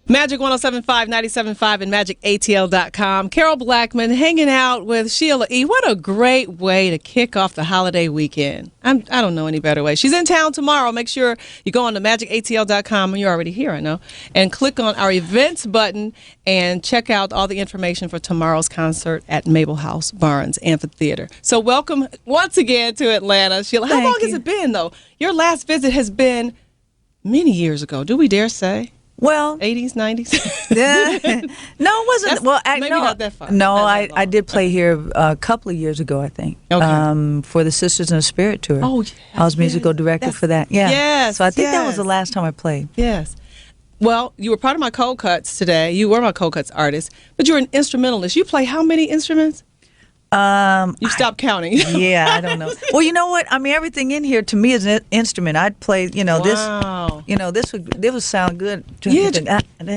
MAJIC 107.5, 97.5, and MAJICATL.com. Carol Blackman hanging out with Sheila E. What a great way to kick off the holiday weekend. I don't know any better way. She's in town tomorrow. Make sure you go on to MAJICATL.com, and you're already here, I know, and click on our events button and check out all the information for tomorrow's concert at Mabel House Barnes Amphitheater. So welcome once again to Atlanta, Sheila. How long has it been, though? Your last visit has been many years ago. Do we dare say? Well, 80s, 90s? No, it wasn't. Maybe not that far. No, I did play here a couple of years ago, I think, for the Sisters in the Spirit tour. Oh, yes, I was musical director for that. Yeah. Yes. So I think that was the last time I played. Yes. Well, you were part of my cold cuts today. You were my cold cuts artist, but you're an instrumentalist. You play how many instruments? You stopped counting. Yeah, I don't know. Well, you know what? I mean, everything in here to me is an instrument. I'd play, this. This would sound good. Yeah. That's what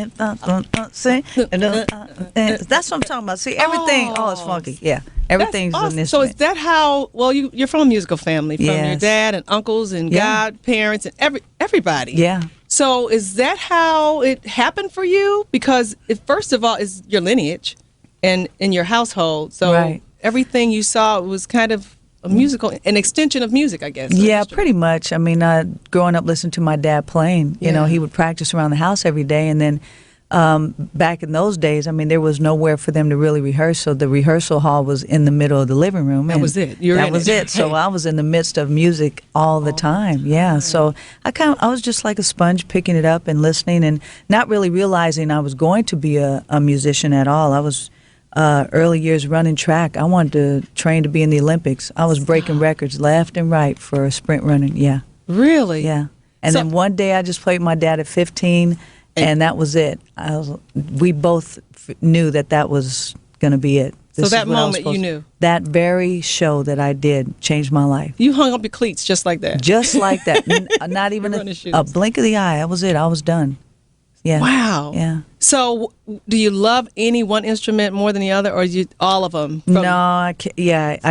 I'm talking about. See, everything. Oh, it's funky. Yeah, everything's awesome. an instrument. So is that how? Well, you're from a musical family, from your dad and uncles and godparents and everybody. Yeah. So is that how it happened for you? Because first of all, is your lineage and in your household. So. Right. Everything you saw was kind of an extension of music, I guess. Yeah, pretty much. I mean, growing up listening to my dad playing, he would practice around the house every day. And then back in those days, I mean, there was nowhere for them to really rehearse. So the rehearsal hall was in the middle of the living room. That was it. That was it. So I was in the midst of music all the time. Yeah. So I was just like a sponge, picking it up and listening and not really realizing I was going to be a musician at all. I was early years running track. I wanted to train to be in the Olympics. I was breaking records left and right for sprint running. Yeah. Really? Yeah. And then one day I just played with my dad at 15, and that was it. We both knew that was going to be it. So that moment you knew? That very show that I did changed my life. You hung up your cleats just like that? Just like that. Not even a blink of the eye. That was it. I was done. Yeah. Wow. Yeah. So, do you love any one instrument more than the other, or all of them? No, I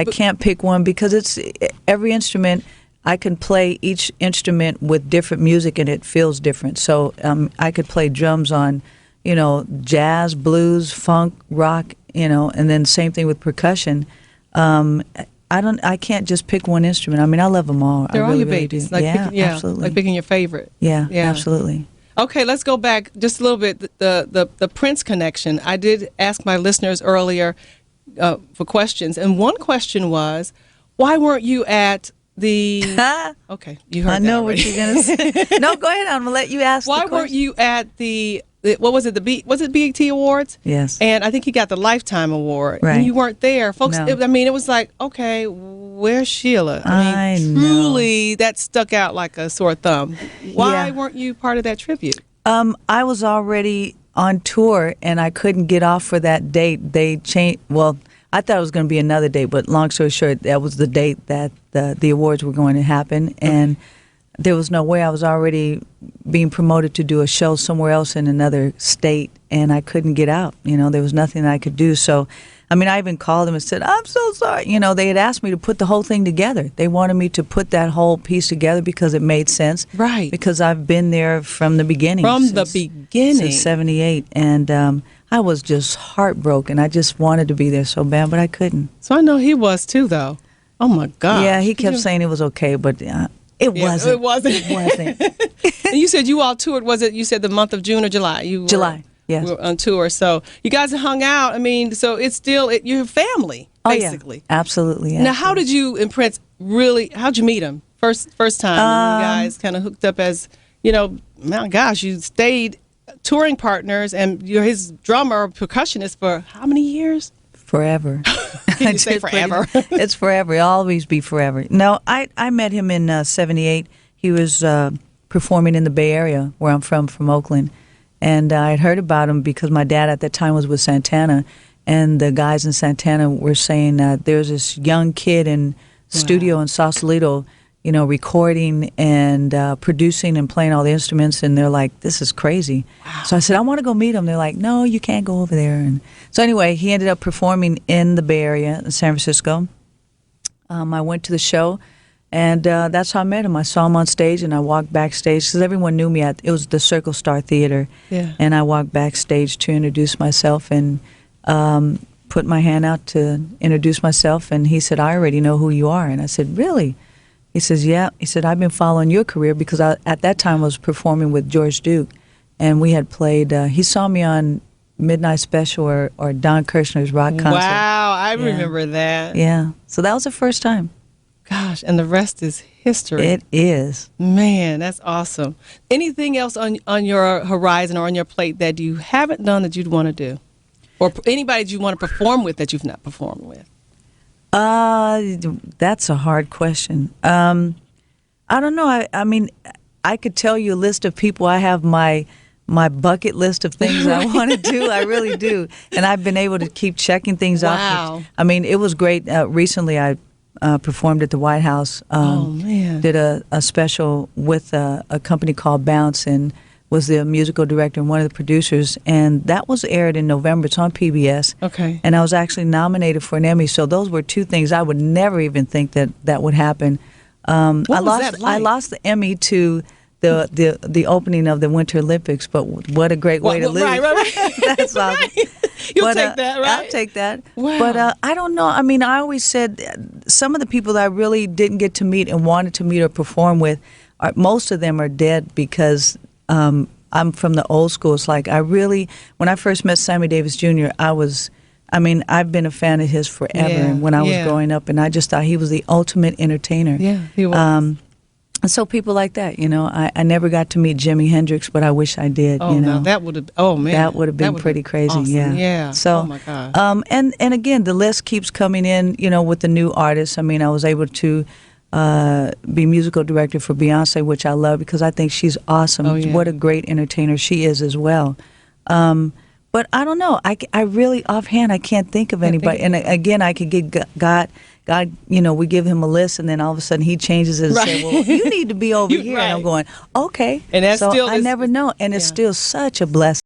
can't pick one because it's every instrument. I can play each instrument with different music, and it feels different. So, I could play drums on, jazz, blues, funk, rock, and then same thing with percussion. I can't just pick one instrument. I mean, I love them all. They're all your really babies. Do. Absolutely. Like picking your favorite. Yeah, absolutely. Okay, let's go back just a little bit. The Prince connection. I did ask my listeners earlier for questions, and one question was, why weren't you at the? Okay, you heard. I know what you're gonna say. No, go ahead. I'm gonna let you ask. Why weren't you at the? What was it? Was it BET Awards? Yes. And I think he got the Lifetime Award. Right. And you weren't there, folks. No. It was like, okay, where's Sheila? I mean, truly, that stuck out like a sore thumb. Why weren't you part of that tribute? I was already on tour, and I couldn't get off for that date. They changed. Well, I thought it was going to be another date, but long story short, that was the date that the awards were going to happen, and there was no way. I was already being promoted to do a show somewhere else in another state, and I couldn't get out. There was nothing I could do. So, I mean, I even called them and said, I'm so sorry. They had asked me to put the whole thing together. They wanted me to put that whole piece together because it made sense. Right. Because I've been there from the beginning. Since 78. And I was just heartbroken. I just wanted to be there so bad, but I couldn't. So I know he was too, though. Oh, my God. Yeah, he kept saying it was okay, but it wasn't. It wasn't. It wasn't. And you said you all toured, was it, you said the month of June or July? July. Yes. We were on tour, so you guys hung out. I mean, so it's still your family, basically. Yeah. Absolutely. Now, how did you and Prince how'd you meet him? First time you guys kind of hooked up as, my gosh, you stayed touring partners, and you're his drummer or percussionist for how many years? Forever. Can you say forever? It's forever. It'll always be forever. No, I met him in 78. He was performing in the Bay Area, where I'm from Oakland. And I had heard about him because my dad at that time was with Santana, and the guys in Santana were saying there's this young kid in studio in Sausalito, recording and producing and playing all the instruments, and they're like, this is crazy. Wow. So I said, I want to go meet him. They're like, no, you can't go over there. And so anyway, he ended up performing in the Bay Area, in San Francisco. I went to the show, And that's how I met him. I saw him on stage, and I walked backstage because everyone knew me. It was the Circle Star Theater, Yeah. and I walked backstage to introduce myself and put my hand out to introduce myself. And he said, "I already know who you are." And I said, "Really?" He says, "Yeah." He said, "I've been following your career because at that time I was performing with George Duke, and we had played. He saw me on Midnight Special or Don Kirshner's rock concert. Wow, I remember that. Yeah, so that was the first time. Gosh, and the rest is history. It is. Man, that's awesome. Anything else on your horizon or on your plate that you haven't done that you'd want to do? Or anybody that you want to perform with that you've not performed with? That's a hard question. I don't know. I mean, I could tell you a list of people. I have my bucket list of things I want to do. I really do. And I've been able to keep checking things off. Wow. I mean, it was great. Recently, I performed at the White House. Oh, man. Did a special with a company called Bounce and was the musical director and one of the producers. And that was aired in November. It's on PBS. Okay. And I was actually nominated for an Emmy. So those were two things I would never even think that would happen. What was that like? I lost the Emmy to the opening of the Winter Olympics, but what a great way to lose. Right. That's awesome. You'll take that, right? I'll take that. Wow. But I don't know. I mean, I always said some of the people that I really didn't get to meet and wanted to meet or perform with, most of them are dead because I'm from the old school. It's like when I first met Sammy Davis Jr., I've been a fan of his forever. Yeah, And when I was yeah. growing up, and I just thought he was the ultimate entertainer. Yeah, he was. And so people like that, I never got to meet Jimi Hendrix, but I wish I did. Oh, no, that would have. Oh man, that would have been would've pretty been crazy. awesome. Yeah. Yeah. So, oh my God. and again, the list keeps coming in. With the new artists. I mean, I was able to be musical director for Beyonce, which I love because I think she's awesome. Oh, yeah. What a great entertainer she is as well. But I don't know. I really offhand I can't think of anybody. And again, I could get God. We give him a list, and then all of a sudden he changes it and Right. says, "Well, you need to be over here." Right. And I'm going, "Okay." And that's so still I never know, and it's still such a blessing.